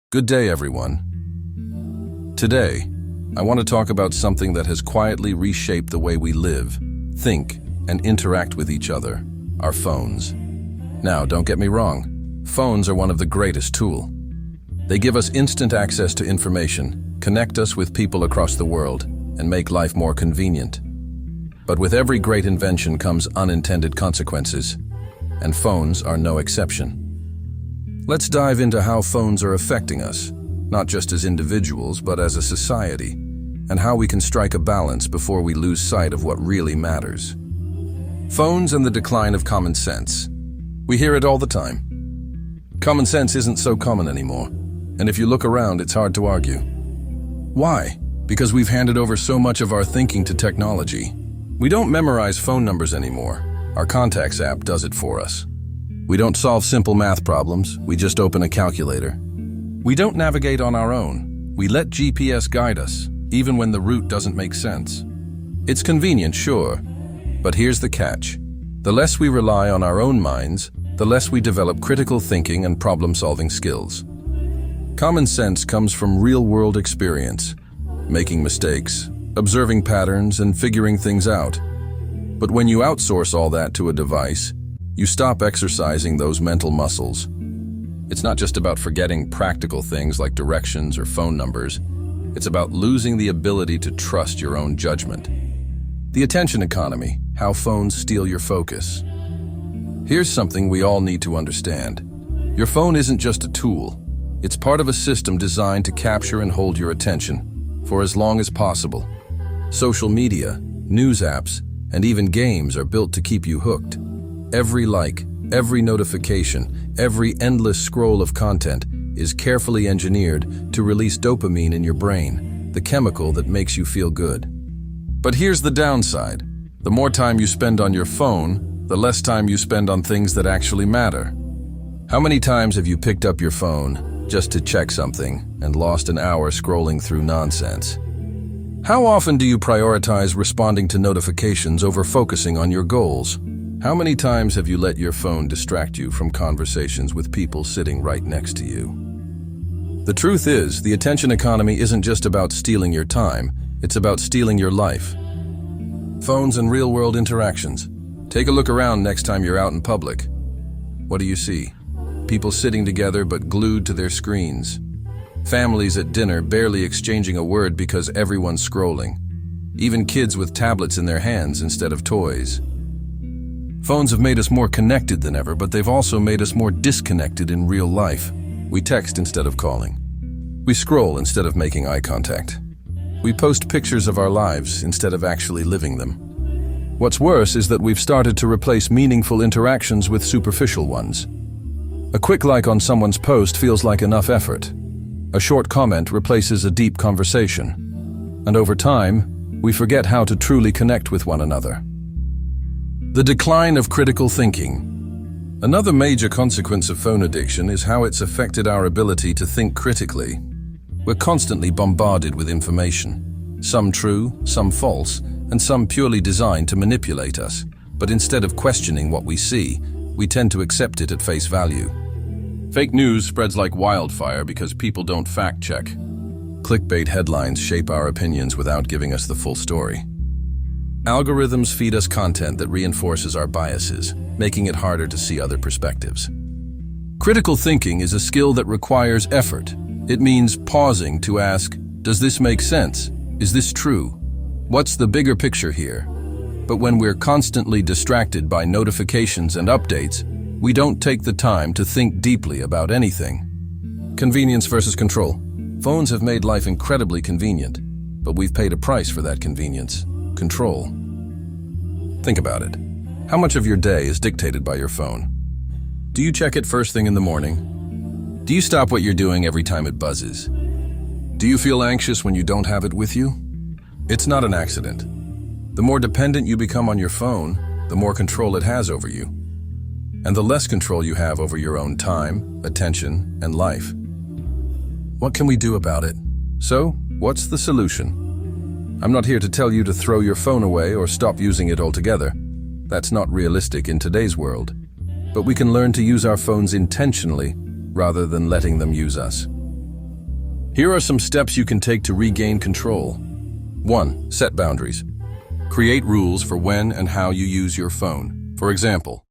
Good day, everyone. Today, I want to talk about something that has quietly reshaped the way we live, think, and interact with each other: our phones. Now, don't get me wrong, phones are one of the greatest tools. They give us instant access to information, connect us with people across the world, and make life more convenient. But with every great invention comes unintended consequences, and phones are no exception. Let's dive into how phones are affecting us, not just as individuals, but as a society, and how we can strike a balance before we lose sight of what really matters. Phones and the decline of common sense. We hear it all the time. Common sense isn't so common anymore, and if you look around, it's hard to argue. Why? Because we've handed over so much of our thinking to technology. We don't memorize phone numbers anymore. Our contacts app does it for us. We don't solve simple math problems, we just open a calculator. We don't navigate on our own. We let GPS guide us, even when the route doesn't make sense. It's convenient, sure, but here's the catch. The less we rely on our own minds, the less we develop critical thinking and problem-solving skills. Common sense comes from real-world experience, making mistakes, observing patterns, and figuring things out. But when you outsource all that to a device, you stop exercising those mental muscles. It's not just about forgetting practical things like directions or phone numbers. It's about losing the ability to trust your own judgment. The attention economy, how phones steal your focus. Here's something we all need to understand. Your phone isn't just a tool. It's part of a system designed to capture and hold your attention for as long as possible. Social media, news apps, and even games are built to keep you hooked. Every like, every notification, every endless scroll of content is carefully engineered to release dopamine in your brain, the chemical that makes you feel good. But here's the downside. The more time you spend on your phone, the less time you spend on things that actually matter. How many times have you picked up your phone just to check something and lost an hour scrolling through nonsense? How often do you prioritize responding to notifications over focusing on your goals? How many times have you let your phone distract you from conversations with people sitting right next to you? The truth is, the attention economy isn't just about stealing your time, it's about stealing your life. Phones and real-world interactions. Take a look around next time you're out in public. What do you see? People sitting together but glued to their screens. Families at dinner barely exchanging a word because everyone's scrolling. Even kids with tablets in their hands instead of toys. Phones have made us more connected than ever, but they've also made us more disconnected in real life. We text instead of calling. We scroll instead of making eye contact. We post pictures of our lives instead of actually living them. What's worse is that we've started to replace meaningful interactions with superficial ones. A quick like on someone's post feels like enough effort. A short comment replaces a deep conversation. And over time, we forget how to truly connect with one another. The decline of critical thinking. Another major consequence of phone addiction is how it's affected our ability to think critically. We're constantly bombarded with information, some true, some false, and some purely designed to manipulate us. But instead of questioning what we see, we tend to accept it at face value. Fake news spreads like wildfire because people don't fact-check. Clickbait headlines shape our opinions without giving us the full story. Algorithms feed us content that reinforces our biases, making it harder to see other perspectives. Critical thinking is a skill that requires effort. It means pausing to ask, does this make sense? Is this true? What's the bigger picture here? But when we're constantly distracted by notifications and updates, we don't take the time to think deeply about anything. Convenience versus control. Phones have made life incredibly convenient, but we've paid a price for that convenience. Control. Think about it. How much of your day is dictated by your phone? Do you check it first thing in the morning? Do you stop what you're doing every time it buzzes? Do you feel anxious when you don't have it with you? It's not an accident. The more dependent you become on your phone, the more control it has over you. And the less control you have over your own time, attention, and life. What can we do about it? So, what's the solution? I'm not here to tell you to throw your phone away or stop using it altogether. That's not realistic in today's world. But we can learn to use our phones intentionally rather than letting them use us. Here are some steps you can take to regain control. 1. Set boundaries. Create rules for when and how you use your phone. For example,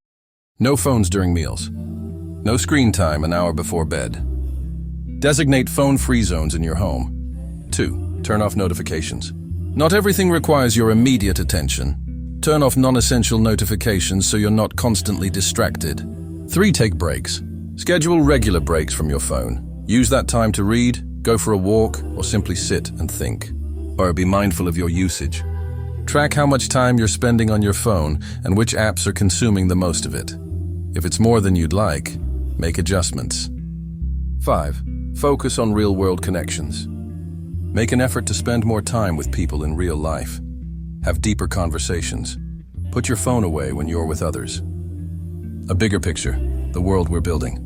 no phones during meals. No screen time an hour before bed. Designate phone-free zones in your home. 2. Turn off notifications. Not everything requires your immediate attention. Turn off non-essential notifications so you're not constantly distracted. 3. Take breaks. Schedule regular breaks from your phone. Use that time to read, go for a walk, or simply sit and think. Or be mindful of your usage. Track how much time you're spending on your phone and which apps are consuming the most of it. If it's more than you'd like, make adjustments. 5. Focus on real-world connections. Make an effort to spend more time with people in real life. Have deeper conversations. Put your phone away when you're with others. A bigger picture, the world we're building.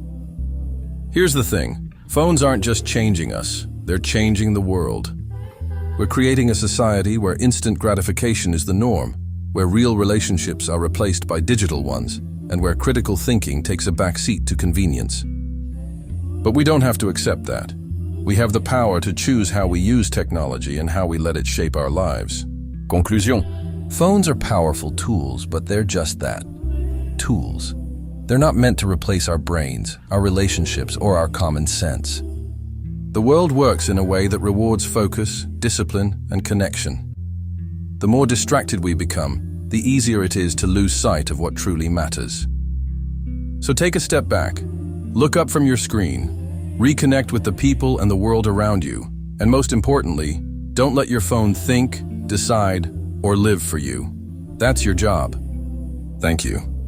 Here's the thing, phones aren't just changing us, they're changing the world. We're creating a society where instant gratification is the norm, where real relationships are replaced by digital ones, and where critical thinking takes a back seat to convenience. But we don't have to accept that. We have the power to choose how we use technology and how we let it shape our lives. Conclusion. Phones are powerful tools, but they're just that. Tools. They're not meant to replace our brains, our relationships, or our common sense. The world works in a way that rewards focus, discipline, and connection. The more distracted we become, the easier it is to lose sight of what truly matters. So take a step back, look up from your screen, reconnect with the people and the world around you, and most importantly, don't let your phone think, decide, or live for you. That's your job. Thank you.